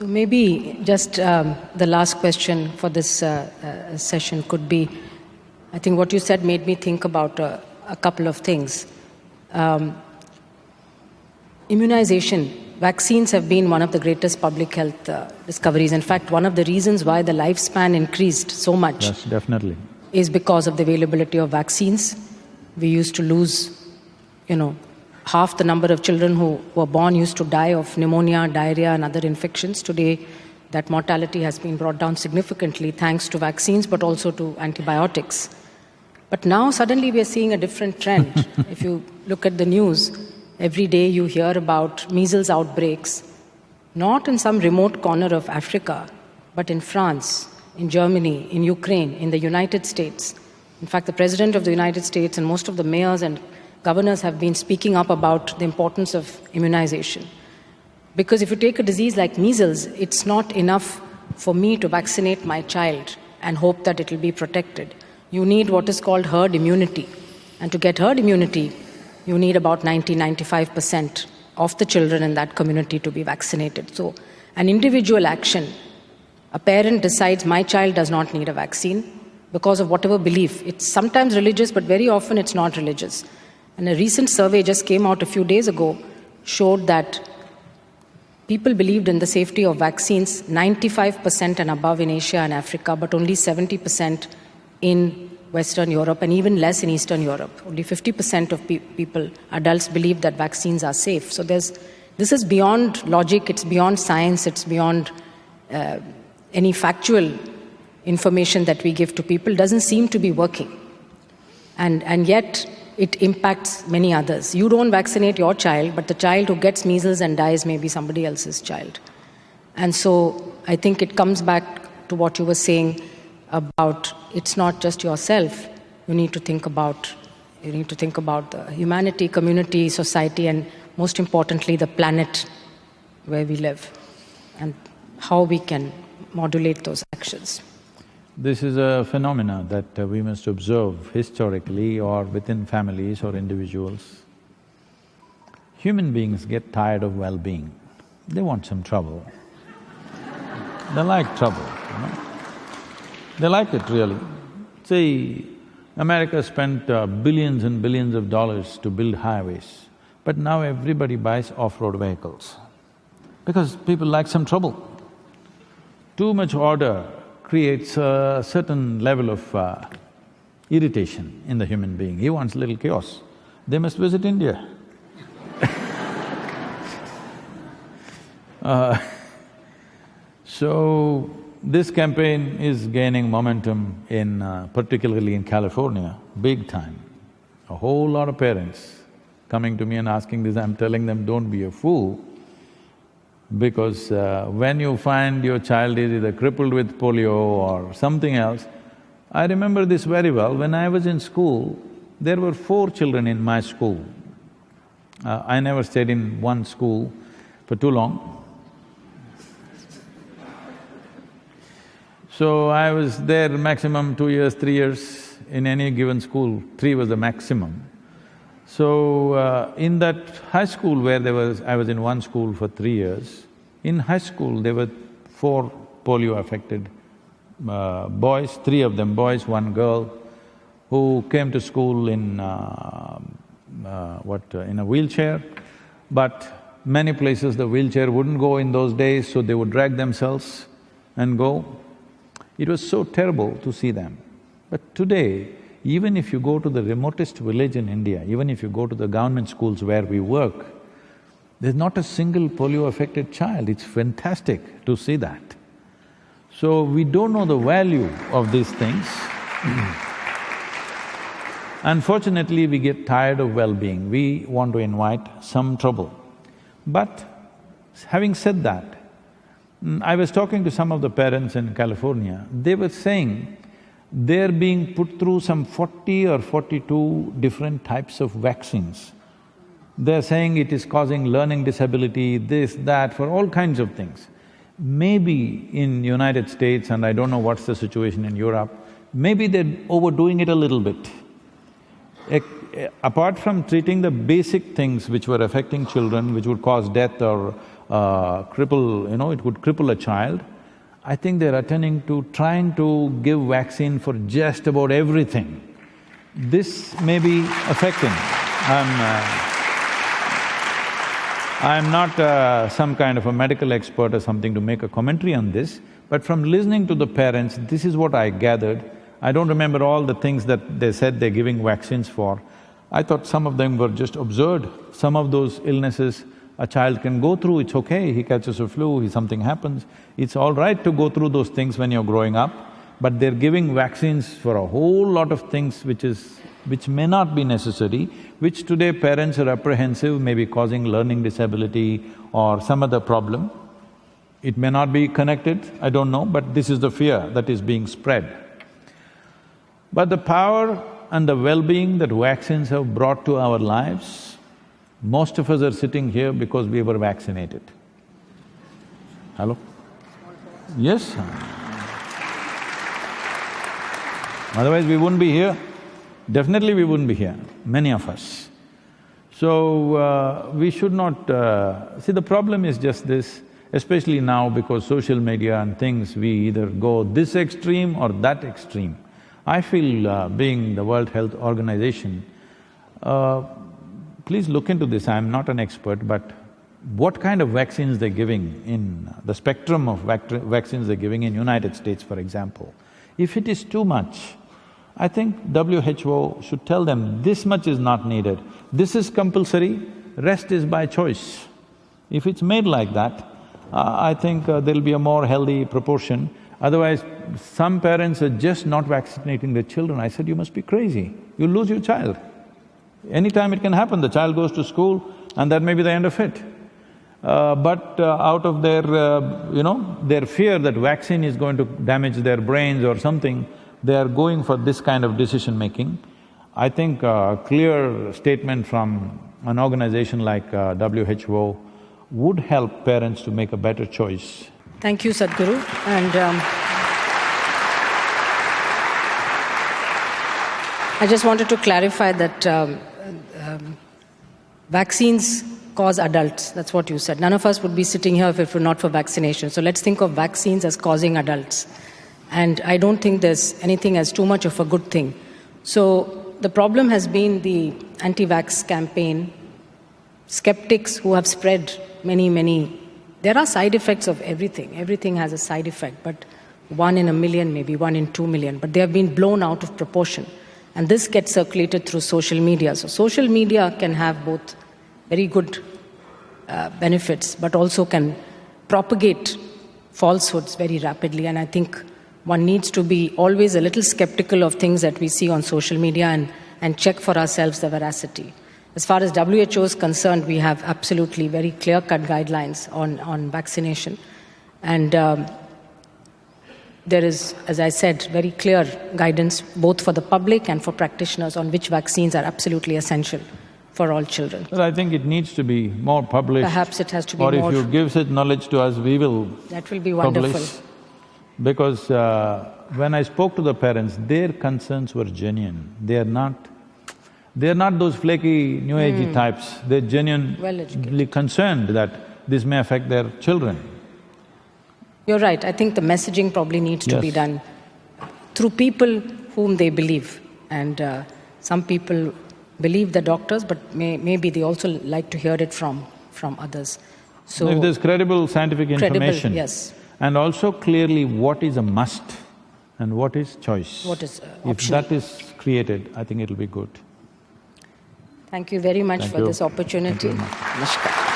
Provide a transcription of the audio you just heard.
So maybe just the last question for this session could be, I think what you said made me think about a couple of things. Immunization, vaccines have been one of the greatest public health discoveries. In fact, one of the reasons why the lifespan increased so much, yes, definitely, is because of the availability of vaccines. We used to lose, half the number of children who were born used to die of pneumonia, diarrhea, and other infections. Today, that mortality has been brought down significantly thanks to vaccines, but also to antibiotics. But now suddenly we are seeing a different trend. If you look at the news, every day you hear about measles outbreaks, not in some remote corner of Africa, but in France, in Germany, in Ukraine, in the United States. In fact, the President of the United States and most of the mayors and governors have been speaking up about the importance of immunization. Because if you take a disease like measles, it's not enough for me to vaccinate my child and hope that it will be protected. You need what is called herd immunity. And to get herd immunity, you need about 90-95% of the children in that community to be vaccinated. So an individual action, a parent decides my child does not need a vaccine because of whatever belief. It's sometimes religious, but very often it's not religious. And a recent survey just came out a few days ago showed that people believed in the safety of vaccines 95% and above in Asia and Africa, but only 70% in Western Europe and even less in Eastern Europe. Only 50% of people, adults, believe that vaccines are safe. So this is beyond logic, it's beyond science, it's beyond any factual information that we give to people. It doesn't seem to be working. And yet, it impacts many others. You don't vaccinate your child, but the child who gets measles and dies may be somebody else's child. And so I think it comes back to what you were saying about it's not just yourself. You need to think about the humanity, community, society, and most importantly, the planet where we live and how we can modulate those actions. This is a phenomena that we must observe historically or within families or individuals. Human beings get tired of well-being. They want some trouble. They like trouble, They like it really. See, America spent billions and billions of dollars to build highways, but now everybody buys off-road vehicles because people like some trouble. Too much order creates a certain level of irritation in the human being. He wants a little chaos. They must visit India. So, this campaign is gaining momentum particularly in California, big time. A whole lot of parents coming to me and asking this, I'm telling them, don't be a fool. Because when you find your child is either crippled with polio or something else, I remember this very well. When I was in school, there were 4 children in my school. I never stayed in one school for too long. So I was there maximum 2 years, 3 years in any given school, 3 was the maximum. So, in that high school where I was in one school for 3 years, in high school there were 4 polio-affected boys, 3 of them boys, 1 girl, who came to school in in a wheelchair, but many places the wheelchair wouldn't go in those days, so they would drag themselves and go. It was so terrible to see them. But today, even if you go to the remotest village in India, even if you go to the government schools where we work, there's not a single polio-affected child. It's fantastic to see that. So, we don't know the value of these things. Unfortunately, we get tired of well-being. We want to invite some trouble. But having said that, I was talking to some of the parents in California. They were saying they're being put through some 40 or 42 different types of vaccines. They're saying it is causing learning disability, this, that, for all kinds of things. Maybe in United States, and I don't know what's the situation in Europe, maybe they're overdoing it a little bit. Apart from treating the basic things which were affecting children, which would cause death or cripple, it could cripple a child. I think they're attending to trying to give vaccine for just about everything. This may be affecting. I'm not some kind of a medical expert or something to make a commentary on this, but from listening to the parents, this is what I gathered. I don't remember all the things that they said they're giving vaccines for. I thought some of them were just absurd. Some of those illnesses a child can go through, it's okay, he catches a flu, something happens. It's all right to go through those things when you're growing up, but they're giving vaccines for a whole lot of things which may not be necessary, which today parents are apprehensive, maybe causing learning disability or some other problem. It may not be connected, I don't know, but this is the fear that is being spread. But the power and the well-being that vaccines have brought to our lives, most of us are sitting here because we were vaccinated. Hello? Yes? Otherwise we wouldn't be here. Definitely we wouldn't be here, many of us. So, we should not… see, the problem is just this, especially now because social media and things, we either go this extreme or that extreme. I feel, being the World Health Organization, please look into this, I'm not an expert, but what kind of vaccines they're giving in… the spectrum of vaccines they're giving in United States, for example. If it is too much, I think WHO should tell them this much is not needed, this is compulsory, rest is by choice. If it's made like that, I think there'll be a more healthy proportion. Otherwise, some parents are just not vaccinating their children. I said, you must be crazy, you'll lose your child. Anytime it can happen, the child goes to school and that may be the end of it. But out of their, their fear that vaccine is going to damage their brains or something, they are going for this kind of decision-making. I think a clear statement from an organization like WHO would help parents to make a better choice. Thank you, Sadhguru. And I just wanted to clarify that vaccines cause adults, that's what you said. None of us would be sitting here if it were not for vaccination. So let's think of vaccines as causing adults. And I don't think there's anything as too much of a good thing. So the problem has been the anti-vax campaign, skeptics who have spread many… There are side effects of everything. Everything has a side effect, but 1 in a million, maybe 1 in 2 million, but they have been blown out of proportion. And this gets circulated through social media. So social media can have both very good benefits, but also can propagate falsehoods very rapidly. And I think one needs to be always a little skeptical of things that we see on social media and check for ourselves the veracity. As far as WHO is concerned, we have absolutely very clear-cut guidelines on vaccination. And there is, as I said, very clear guidance both for the public and for practitioners on which vaccines are absolutely essential for all children. Well, I think it needs to be more published. Perhaps it has to be more… more… Or if you give such knowledge to us, we will… That will be wonderful. Publish. Because when I spoke to the parents, their concerns were genuine. They're not those flaky, new agey types. They're genuinely concerned that this may affect their children. You're right. I think the messaging probably needs to be done through people whom they believe. And some people believe the doctors, but maybe they also like to hear it from others. So if there's credible scientific information… yes. And also clearly what is a must and what is choice. What is If that is created, I think it'll be good. Thank you very much for this opportunity. Thank you very much. Namaskar.